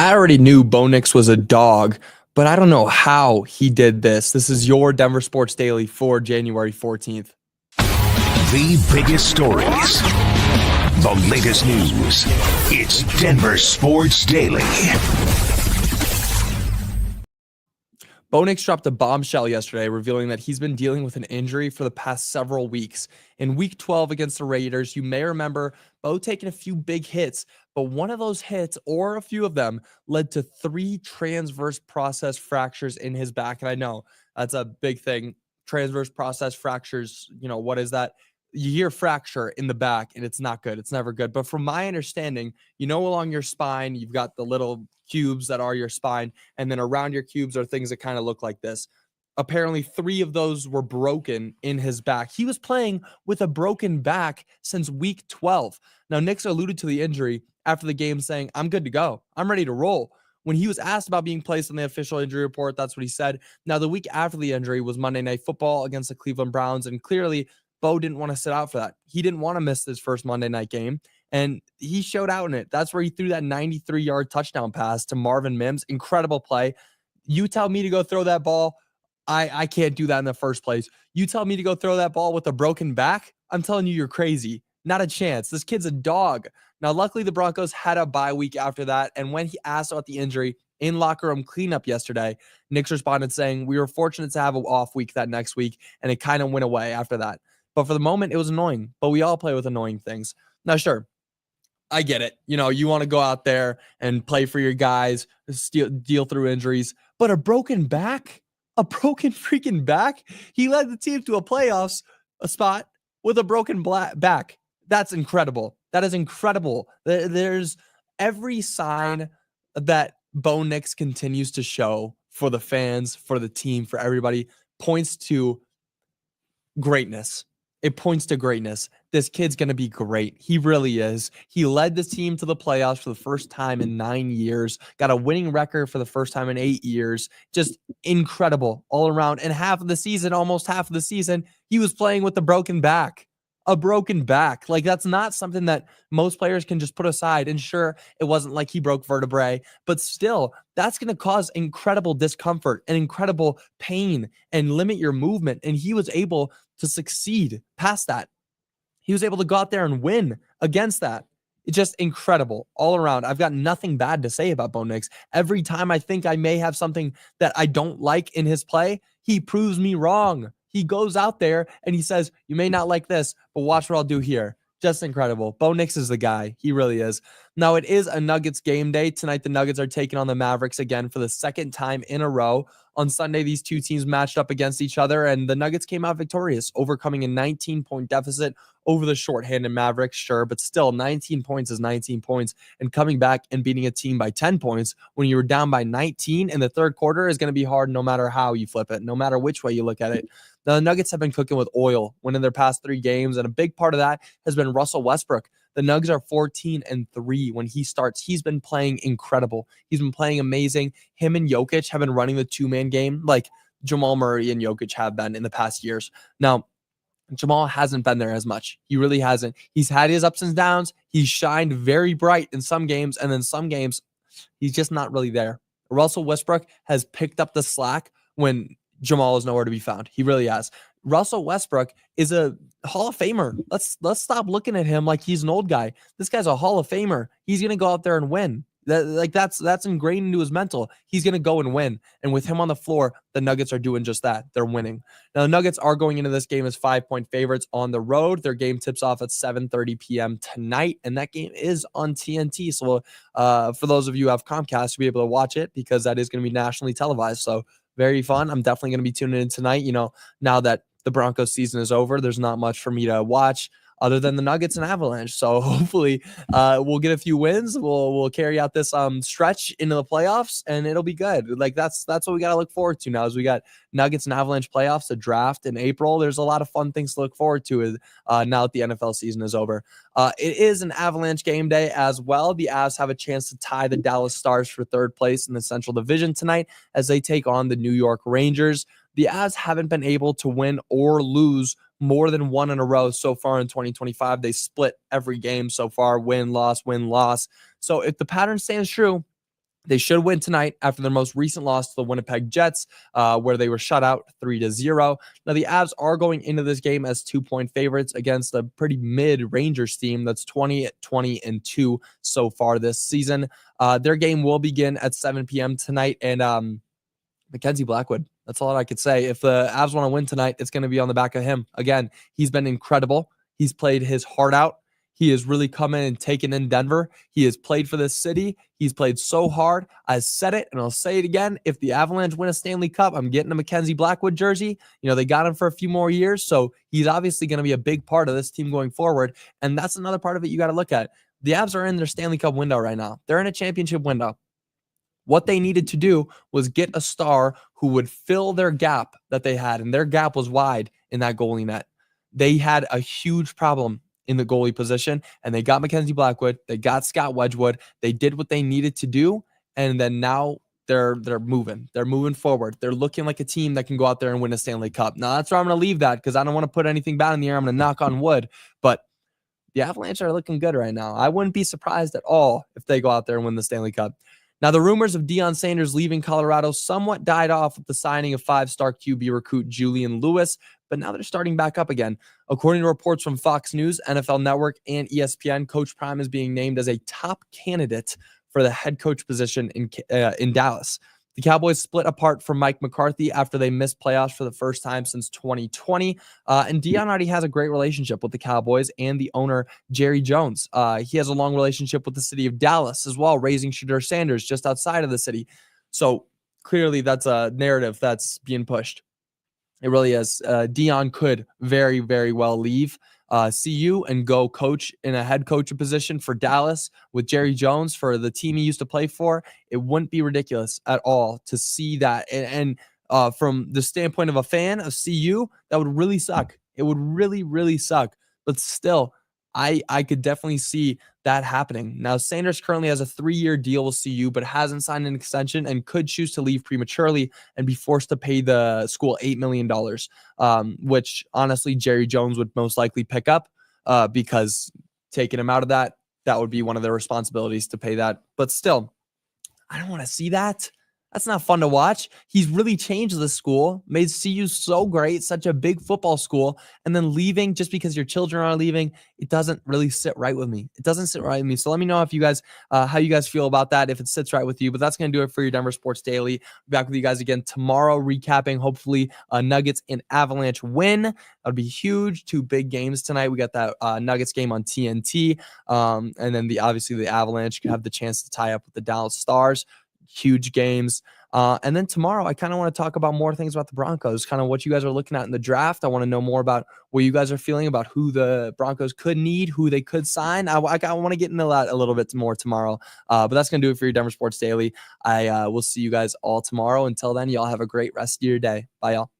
I already knew Bo Nix was a dog, but I don't know how he did this. This is your Denver Sports Daily for January 14th. The biggest stories, the latest news. It's Denver Sports Daily. Bo Nix dropped a bombshell yesterday, revealing that he's been dealing with an injury for the past several weeks. In Week 12 against the Raiders, you may remember Bo taking a few big hits, but one of those hits, or a few of them, led to 3 transverse process fractures in his back. And I know that's a big thing. Transverse process fractures, what is that? You hear fracture in the back, and it's not good. It's never good. But from my understanding, along your spine, you've got the little cubes that are your spine, and then around your cubes are things that kind of look like this. Apparently 3 of those were broken in his back. He was playing with a broken back since week 12. Now, Nix alluded to the injury after the game saying, "I'm good to go. I'm ready to roll." When he was asked about being placed on the official injury report, that's what he said. Now, the week after the injury was Monday Night Football against the Cleveland Browns, and clearly Bo didn't want to sit out for that. He didn't want to miss his first Monday night game, and he showed out in it. That's where he threw that 93-yard touchdown pass to Marvin Mims. Incredible play. You tell me to go throw that ball, I can't do that in the first place. You tell me to go throw that ball with a broken back, I'm telling you, you're crazy. Not a chance. This kid's a dog. Now, luckily, the Broncos had a bye week after that, and when he asked about the injury in locker room cleanup yesterday, Nix responded saying, "We were fortunate to have an off week that next week, and it kind of went away after that. But for the moment, it was annoying. But we all play with annoying things." Now, sure, I get it. You want to go out there and play for your guys, deal through injuries. But a broken back? A broken freaking back? He led the team to a playoffs spot with a broken back. That's incredible. That is incredible. There's every sign that Bo Nix continues to show for the fans, for the team, for everybody, points to greatness. It points to greatness. This kid's going to be great. He really is. He led the team to the playoffs for the first time in 9 years, got a winning record for the first time in 8 years. Just incredible all around. And almost half of the season, he was playing with a broken back. A broken back. Like, that's not something that most players can just put aside. And sure, it wasn't like he broke vertebrae, but still, that's going to cause incredible discomfort and incredible pain and limit your movement. And he was able to succeed past that. He was able to go out there and win against that. It's just incredible all around. I've got nothing bad to say about Bo Nix. Every time I think I may have something that I don't like in his play, he proves me wrong. He goes out there and he says, "You may not like this, but watch what I'll do here." Just incredible. Bo Nix is the guy. He really is. Now, it is a Nuggets game day. Tonight, the Nuggets are taking on the Mavericks again for the second time in a row. On Sunday, these two teams matched up against each other, and the Nuggets came out victorious, overcoming a 19-point deficit over the shorthanded Mavericks, sure, but still 19 points is 19 points, and coming back and beating a team by 10 points when you were down by 19 in the third quarter is going to be hard no matter how you flip it, no matter which way you look at it. Now, the Nuggets have been cooking with oil, winning their past 3 games, and a big part of that has been Russell Westbrook. The Nuggets are 14-3 when he starts. He's been playing incredible. He's been playing amazing. Him and Jokic have been running the 2-man game like Jamal Murray and Jokic have been in the past years. Now, Jamal hasn't been there as much. He really hasn't. He's had his ups and downs. He's shined very bright in some games, and then some games, he's just not really there. Russell Westbrook has picked up the slack when Jamal is nowhere to be found. He really has. Russell Westbrook is a Hall of Famer. Let's stop looking at him like he's an old guy. This guy's a Hall of Famer. He's going to go out there and win. That's ingrained into his mental. He's going to go and win. And with him on the floor, the Nuggets are doing just that. They're winning. Now, the Nuggets are going into this game as 5-point favorites on the road. Their game tips off at 7:30 p.m. tonight, and that game is on TNT. So for those of you who have Comcast, you'll be able to watch it because that is going to be nationally televised. So very fun. I'm definitely going to be tuning in tonight. Now that the Broncos season is over, there's not much for me to watch other than the Nuggets and Avalanche. So hopefully we'll get a few wins. We'll carry out this stretch into the playoffs, and it'll be good. Like that's what we got to look forward to now. Is we got Nuggets and Avalanche playoffs, a draft in April. There's a lot of fun things to look forward to now that the NFL season is over. It is an Avalanche game day as well. The Avs have a chance to tie the Dallas Stars for third place in the Central Division tonight as they take on the New York Rangers. The Avs haven't been able to win or lose more than one in a row so far in 2025. They split every game so far, win, loss, win, loss. So if the pattern stands true, They should win tonight after their most recent loss to the Winnipeg Jets, where they were shut out 3-0. Now, the Avs are going into this game as 2-point favorites against a pretty mid Rangers team that's 20-20-2 so far this season. Their game will begin at 7 p.m. tonight, and Mackenzie Blackwood, that's all I could say. If the Avs want to win tonight, it's going to be on the back of him. Again, he's been incredible. He's played his heart out. He has really come in and taken in Denver. He has played for this city. He's played so hard. I said it, and I'll say it again. If the Avalanche win a Stanley Cup, I'm getting a Mackenzie Blackwood jersey. They got him for a few more years, so he's obviously going to be a big part of this team going forward, and that's another part of it you got to look at. The Avs are in their Stanley Cup window right now. They're in a championship window. What they needed to do was get a star who would fill their gap that they had, and their gap was wide in that goalie net. They had a huge problem in the goalie position, and they got Mackenzie Blackwood. They got Scott Wedgwood. They did what they needed to do, and then now they're moving. They're moving forward. They're looking like a team that can go out there and win a Stanley Cup. Now, that's where I'm going to leave that because I don't want to put anything bad in the air. I'm going to knock on wood, but the Avalanche are looking good right now. I wouldn't be surprised at all if they go out there and win the Stanley Cup. Now, the rumors of Deion Sanders leaving Colorado somewhat died off with the signing of 5-star QB recruit Julian Lewis, but now they're starting back up again. According to reports from Fox News, NFL Network, and ESPN, Coach Prime is being named as a top candidate for the head coach position in Dallas. The Cowboys split apart from Mike McCarthy after they missed playoffs for the first time since 2020. And Deion already has a great relationship with the Cowboys and the owner, Jerry Jones. He has a long relationship with the city of Dallas as well, raising Shedeur Sanders just outside of the city. So clearly that's a narrative that's being pushed. It really is. Deion could very, very well leave CU and go coach in a head coach position for Dallas with Jerry Jones for the team he used to play for. It wouldn't be ridiculous at all to see that. And from the standpoint of a fan of CU, that would really suck. It would really, really suck. But still, I could definitely see that happening. Now, Sanders currently has a 3-year deal with CU, but hasn't signed an extension and could choose to leave prematurely and be forced to pay the school $8 million, which honestly, Jerry Jones would most likely pick up because taking him out of that would be one of their responsibilities to pay that. But still, I don't want to see that. That's not fun to watch. He's really changed the school, made CU so great, such a big football school, and then leaving just because your children are leaving, it doesn't really sit right with me. It doesn't sit right with me. So let me know if you guys, how you guys feel about that, if it sits right with you. But that's going to do it for your Denver Sports Daily. Be back with you guys again tomorrow, recapping hopefully a Nuggets and Avalanche win. That'll be huge. 2 big games tonight. We got that Nuggets game on TNT, and then obviously the Avalanche could have the chance to tie up with the Dallas Stars. Huge games. And then tomorrow, I kind of want to talk about more things about the Broncos, kind of what you guys are looking at in the draft. I want to know more about what you guys are feeling about who the Broncos could need, who they could sign. I want to get into that a little bit more tomorrow. But that's going to do it for your Denver Sports Daily. I will see you guys all tomorrow. Until then, y'all have a great rest of your day. Bye, y'all.